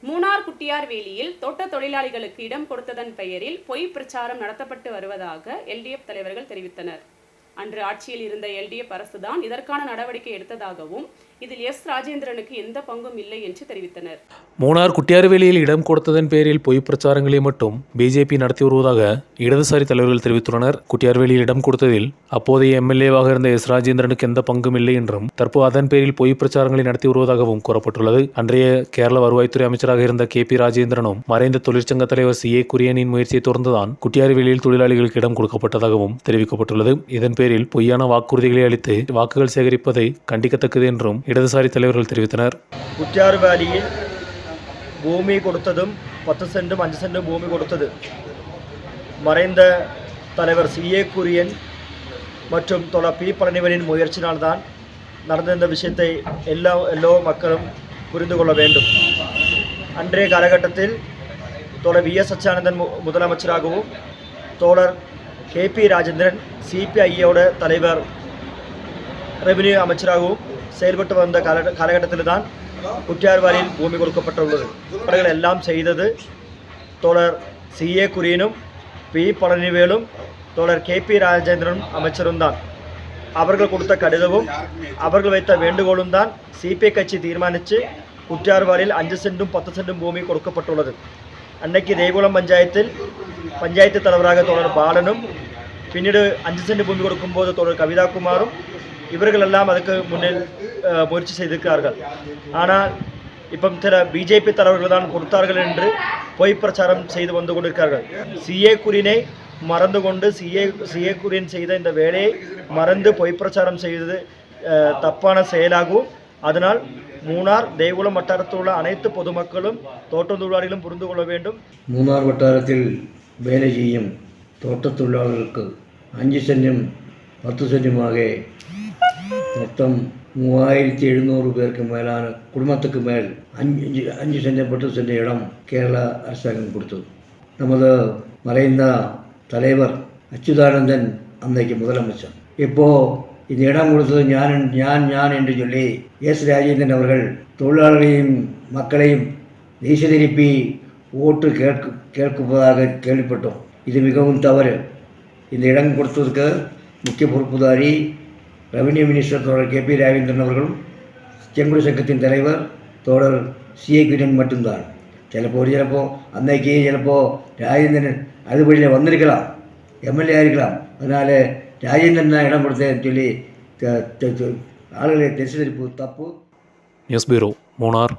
மூணார் குட்டியார்வேலியில் தோட்ட தொழிலாளிகளுக்கு இடம் கொடுத்ததன் பெயரில் பொய் பிரச்சாரம் நடத்தப்பட்டு வருவதாக எல்டிஎஃப் தலைவர்கள் தெரிவித்தனர். அன்று ஆட்சியில் இருந்த எல்டிஎஃப் அரசுதான் இதற்கான நடவடிக்கை எடுத்ததாகவும் இதில் ராஜேந்திரனுக்கு எந்த பங்கும் இல்லை என்று தெரிவித்தனர். மூணார் குட்டியார்வேலியில் இடம் கொடுத்ததன் பேரில் பொய் பிரச்சாரங்களை மட்டும் பிஜேபி நடத்தி வருவதாக இடதுசாரி தலைவர்கள் தெரிவித்துள்ளனர். குட்டியார்வேலியில் இடம் கொடுத்ததில் அப்போதைய எம்எல்ஏவாக இருந்த ராஜேந்திரனுக்கு எந்த பங்கும் இல்லை என்றும் தற்போது அதன் பேரில் பொய் பிரச்சாரங்களை நடத்தி வருவதாகவும் கூறப்பட்டுள்ளது. அன்றைய கேரள வருவாய்த்துறை அமைச்சராக இருந்த KP ராஜேந்திரனும் மறைந்த தொழிற்சங்க தலைவர் CA குரியனின் முயற்சியை தொடர்ந்துதான் குட்டியார்வேலியில் தொழிலாளிகளுக்கு இடம் கொடுக்கப்பட்டதாகவும் தெரிவிக்கப்பட்டுள்ளது. இதன் பேரில் பொய்யான வாக்குறுதிகளை அளித்து வாக்குகள் சேகரிப்பதை கண்டிக்கத்தக்கது என்றும் இடதுசாரி தலைவர்கள் தெரிவித்தனர். குட்டியார்வேலியில் பூமி கொடுத்ததும் 10 சென்டும் 5 சென்டும் பூமி கொடுத்தது மறைந்த தலைவர் CA குரியன் மற்றும் தோழர் P பழனிவேலின் முயற்சினால்தான் நடந்த இந்த விஷயத்தை எல்லா மக்களும் புரிந்து கொள்ள வேண்டும். அன்றைய காலகட்டத்தில் தோழர் VS அச்சானந்தன் முதலமைச்சராகவும் தோழர் KP ராஜேந்திரன் CPIயோட தலைவர் ரெவென்யூ அமைச்சராகவும் செயல்பட்டு வந்த காலகட்டத்தில் தான் குட்டியார்வேலியில் பூமி கொடுக்கப்பட்டுள்ளது. அவர்கள் எல்லாம் செய்தது தோழர் CA குரியனும் P பழனிவேலும் தோழர் KP ராஜேந்திரனும் அமைச்சரும் தான். அவர்கள் கொடுத்த கடிதமும் அவர்கள் வைத்த வேண்டுகோளும் தான் CPI கட்சி தீர்மானித்து குட்டியார்வேலியில் 5 சென்டும் 10 சென்டும் பூமி கொடுக்கப்பட்டுள்ளது. அன்னைக்கு தேகுளம் பஞ்சாயத்து தலைவராக தோழர் பாலனும் பின்னீடு 5 சென்ட் பூமி கொடுக்கும்போது தோழர் கவிதா குமாரும் இவர்களெல்லாம் அதுக்கு முன்னில் முயற்சி செய்திருக்கிறார்கள். ஆனால் இப்போ சில பிஜேபி தலைவர்கள் தான் கொடுத்தார்கள் என்று பொய் பிரச்சாரம் செய்து வந்து கொண்டிருக்கிறார்கள். CA குரியனை மறந்து கொண்டு CA குரியன் செய்த இந்த வேலையை மறந்து பொய் பிரச்சாரம் செய்தது தப்பான செயலாகும். அதனால் மூணார் தேகுளம் வட்டாரத்தில் உள்ள அனைத்து பொதுமக்களும் தோட்ட தொழிலாளிகளும் புரிந்து கொள்ள வேண்டும். மூணார் வட்டாரத்தில் வேலை செய்யும் தோட்ட தொழிலாளர்களுக்கு 5 சென்டும் 10 சென்டுமாக மொத்தம் 3700 பேருக்கு மேலான குடும்பத்துக்கு மேல் 5 சென்ட் 10 சென்ட் இடம் கேரளா அரசாங்கம் கொடுத்தது. நமது மறைந்த தலைவர் அச்சுதானந்தன் அன்றைக்கு முதலமைச்சர். இப்போது இந்த இடம் கொடுத்தது ஞான் என்று சொல்லி ராஜேந்திரன் அவர்கள் தொழிலாளர்களையும் மக்களையும் திசை திருப்பி ஓட்டு கேட்பதாக கேள்விப்பட்டோம். இது மிகவும் தவறு. இந்த இடம் கொடுத்ததுக்கு முக்கிய பொறுப்புதாரி ரெவென்யூ மினிஸ்டர் தோழர் KP ராஜேந்திரன் அவர்களும் செங்குடி சங்கத்தின் தலைவர் தோழர் CA குரியன் மட்டும்தான். சிலப்போ அன்னைக்கு ராஜேந்திரன் அதுபடியில் வந்திருக்கலாம், MLA இருக்கலாம். அதனால் ராஜேந்திரன் தான் இடம் கொடுத்தேன்னு சொல்லி ஆளுகளை திசை திருப்பு தப்பு. News bureau, Munnar.